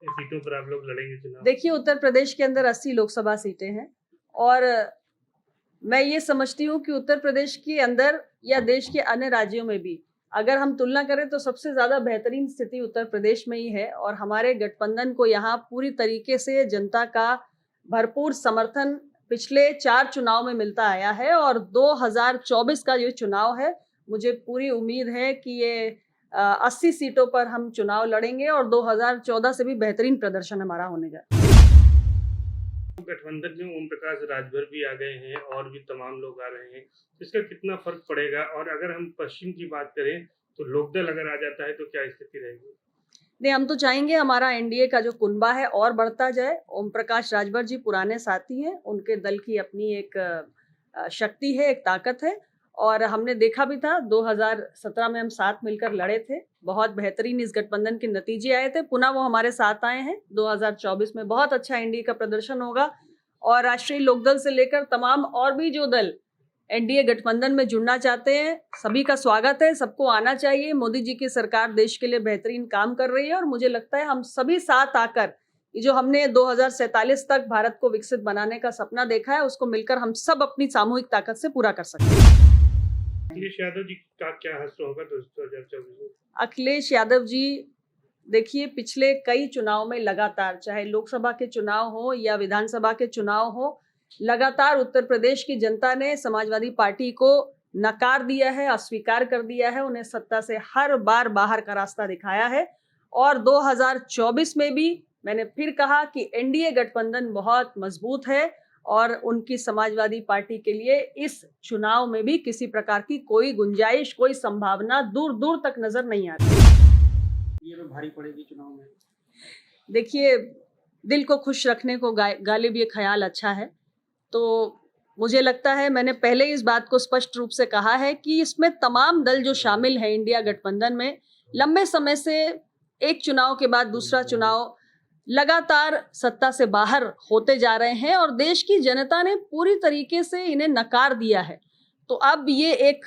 सीटों पर आप लोग लड़ेंगे चुनाव? देखिए, उत्तर प्रदेश के अंदर 80 लोकसभा सीटें हैं और मैं ये समझती हूँ कि उत्तर प्रदेश के अंदर या देश के अन्य राज्यों में भी अगर हम तुलना करें तो सबसे ज़्यादा बेहतरीन स्थिति उत्तर प्रदेश में ही है और हमारे गठबंधन को यहाँ पूरी तरीके से जनता का भरपूर समर्थन पिछले 4 चुनाव में मिलता आया है और 2024 का ये चुनाव है, मुझे पूरी उम्मीद है कि ये 80 सीटों पर हम चुनाव लड़ेंगे और 2014 से भी बेहतरीन प्रदर्शन हमारा होने जा रहा है। गठबंधन में ओम प्रकाश राजभर भी आ गए हैं और भी तमाम लोग आ रहे हैं, इसका कितना फर्क पड़ेगा? और अगर हम पश्चिम की बात करें तो लोकदल अगर आ जाता है तो क्या स्थिति रहेगी? नहीं, हम तो चाहेंगे हमारा एनडीए का जो कुनबा है और बढ़ता जाए। ओम प्रकाश राजभर जी पुराने साथी हैं, उनके दल की अपनी एक शक्ति है, एक ताकत है और हमने देखा भी था 2017 में हम साथ मिलकर लड़े थे, बहुत बेहतरीन इस गठबंधन के नतीजे आए थे, पुनः वो हमारे साथ आए हैं। 2024 में बहुत अच्छा एनडीए का प्रदर्शन होगा और राष्ट्रीय लोकदल से लेकर तमाम और भी जो दल एनडीए गठबंधन में जुड़ना चाहते हैं, सभी का स्वागत है, सबको आना चाहिए। मोदी जी की सरकार देश के लिए बेहतरीन काम कर रही है और मुझे लगता है हम सभी साथ आकर ये जो हमने 2047 तक भारत को विकसित बनाने का सपना देखा है, उसको मिलकर हम सब अपनी सामूहिक ताकत से पूरा कर सकते हैं। अखिलेश यादव जी का क्या हश्र होगा 2024 में? अखिलेश यादव जी देखिए, पिछले कई चुनाव में लगातार, चाहे लोकसभा के चुनाव हो या विधानसभा के चुनाव हो, लगातार उत्तर प्रदेश की जनता ने समाजवादी पार्टी को नकार दिया है, अस्वीकार कर दिया है, उन्हें सत्ता से हर बार बाहर का रास्ता दिखाया है और 2024 में भी मैंने फिर कहा कि एनडीए गठबंधन बहुत मजबूत है और उनकी समाजवादी पार्टी के लिए इस चुनाव में भी किसी प्रकार की कोई गुंजाइश, कोई संभावना दूर दूर तक नजर नहीं आती। ये तो भारी पड़ेगी चुनाव में। देखिए, दिल को खुश रखने को गालिब ये ख्याल अच्छा है, तो मुझे लगता है मैंने पहले इस बात को स्पष्ट रूप से कहा है कि इसमें तमाम दल जो शामिल हैं इंडिया गठबंधन में लंबे समय से एक चुनाव के बाद दूसरा चुनाव लगातार सत्ता से बाहर होते जा रहे हैं और देश की जनता ने पूरी तरीके से इन्हें नकार दिया है। तो अब ये एक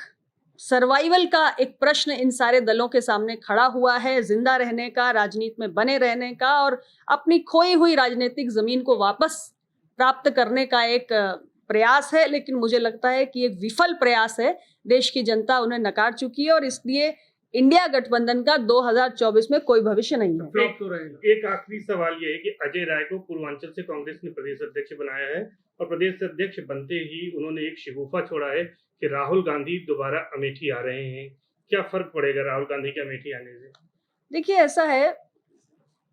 सर्वाइवल का एक प्रश्न इन सारे दलों के सामने खड़ा हुआ है, जिंदा रहने का, राजनीति में बने रहने का और अपनी खोई हुई राजनीतिक जमीन को वापस प्राप्त करने का एक प्रयास है, लेकिन मुझे लगता है कि एक विफल प्रयास है। देश की जनता उन्हें नकार चुकी है और इसलिए इंडिया गठबंधन का 2024 में कोई भविष्य नहीं है। एक आखिरी सवाल ये है कि अजय राय को पूर्वांचल से कांग्रेस ने प्रदेश अध्यक्ष बनाया है और प्रदेश अध्यक्ष बनते ही उन्होंने एक शिगूफा छोड़ा है कि राहुल गांधी दोबारा अमेठी आ रहे हैं। क्या फर्क पड़ेगा राहुल गांधी के अमेठी आने से? देखिए, ऐसा है,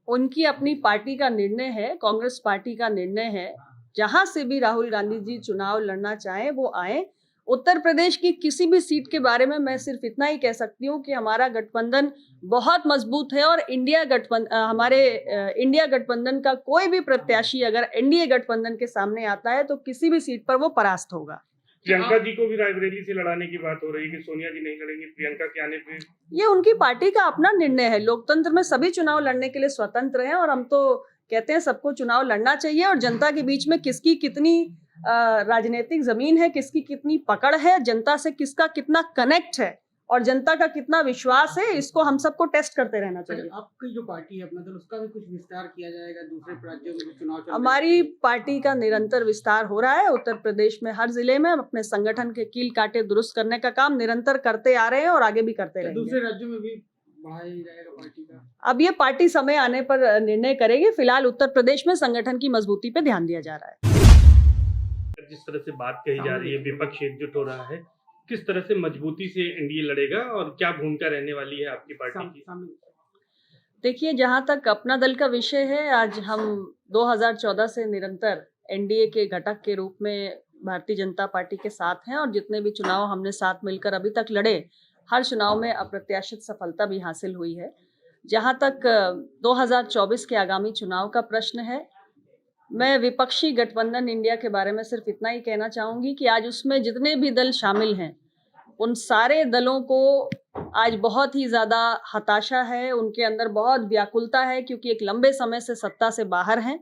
उनकी अपनी पार्टी का निर्णय है, कांग्रेस पार्टी का निर्णय है, जहां से भी राहुल गांधी जी चुनाव लड़ना चाहें वो आए। उत्तर प्रदेश की किसी भी सीट के बारे में मैं सिर्फ इतना ही कह सकती हूँ कि हमारा गठबंधन बहुत मजबूत है और हमारे इंडिया गठबंधन का कोई भी प्रत्याशी अगर एनडीए गठबंधन के सामने आता है तो किसी भी सीट पर वो परास्त होगा। प्रियंका जी को भी रायबरेली से लड़ाने की बात हो रही है कि सोनिया जी नहीं लड़ेंगी, प्रियंका के आने पे? ये उनकी पार्टी का अपना निर्णय है। लोकतंत्र में सभी चुनाव लड़ने के लिए स्वतंत्र हैं और हम तो कहते हैं सबको चुनाव लड़ना चाहिए और जनता के बीच में किसकी कितनी राजनीतिक जमीन है, किसकी कितनी पकड़ है, जनता से किसका कितना कनेक्ट है और जनता का कितना विश्वास है, इसको हम सबको टेस्ट करते रहना चाहिए। आपकी जो पार्टी है अपना दल, उसका भी कुछ विस्तार किया जाएगा दूसरे राज्यों में चुनाव चल? हमारी पार्टी का निरंतर विस्तार हो रहा है। उत्तर प्रदेश में हर जिले में अपने संगठन के कील कांटे दुरुस्त करने का काम निरंतर करते आ रहे हैं और आगे भी करते रहेंगे। दूसरे राज्यों में भी बढ़ाया जाएगा पार्टी का? अब ये पार्टी समय आने पर निर्णय करेगी। फिलहाल उत्तर प्रदेश में संगठन की मजबूती पे ध्यान दिया जा रहा है। जिस तरह से बात कही जा रही है, विपक्ष एकजुट हो रहा है, किस तरह से मजबूती से एनडीए लड़ेगा और क्या भूमिका रहने वाली है आपकी पार्टी की? देखिए, जहां तक अपना दल का विषय है, आज हम 2014 से निरंतर एनडीए के घटक के रूप में भारतीय जनता पार्टी के साथ हैं और जितने भी चुनाव हमने साथ मिलकर अभी तक लड़े, हर चुनाव में अप्रत्याशित सफलता भी हासिल हुई है। जहां तक 2024 के आगामी चुनाव का प्रश्न है, मैं विपक्षी गठबंधन इंडिया के बारे में सिर्फ इतना ही कहना चाहूंगी कि आज उसमें जितने भी दल शामिल हैं, उन सारे दलों को आज बहुत ही ज़्यादा हताशा है, उनके अंदर बहुत व्याकुलता है क्योंकि एक लंबे समय से सत्ता से बाहर हैं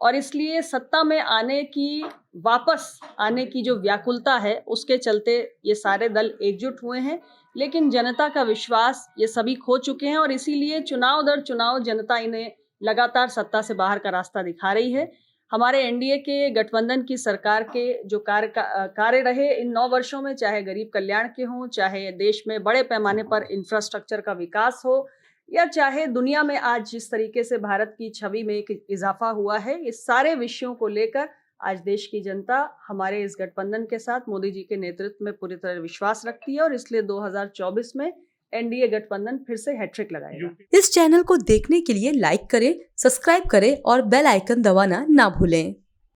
और इसलिए सत्ता में आने की, वापस आने की जो व्याकुलता है, उसके चलते ये सारे दल एकजुट हुए हैं। लेकिन जनता का विश्वास ये सभी खो चुके हैं और इसीलिए चुनाव दर चुनाव जनता इन्हें लगातार सत्ता से बाहर का रास्ता दिखा रही है। हमारे एनडीए के गठबंधन की सरकार के जो कार्य रहे इन 9 वर्षों में, चाहे गरीब कल्याण के हों, चाहे देश में बड़े पैमाने पर इंफ्रास्ट्रक्चर का विकास हो, या चाहे दुनिया में आज जिस तरीके से भारत की छवि में एक इजाफा हुआ है, इस सारे विषयों को लेकर आज देश की जनता हमारे इस गठबंधन के साथ मोदी जी के नेतृत्व में पूरी तरह विश्वास रखती है और इसलिए 2024 में एनडीए गठबंधन फिर से हैट्रिक लगाएगा। इस चैनल को देखने के लिए लाइक करें, सब्सक्राइब करें और बेल आइकन दबाना ना भूलें।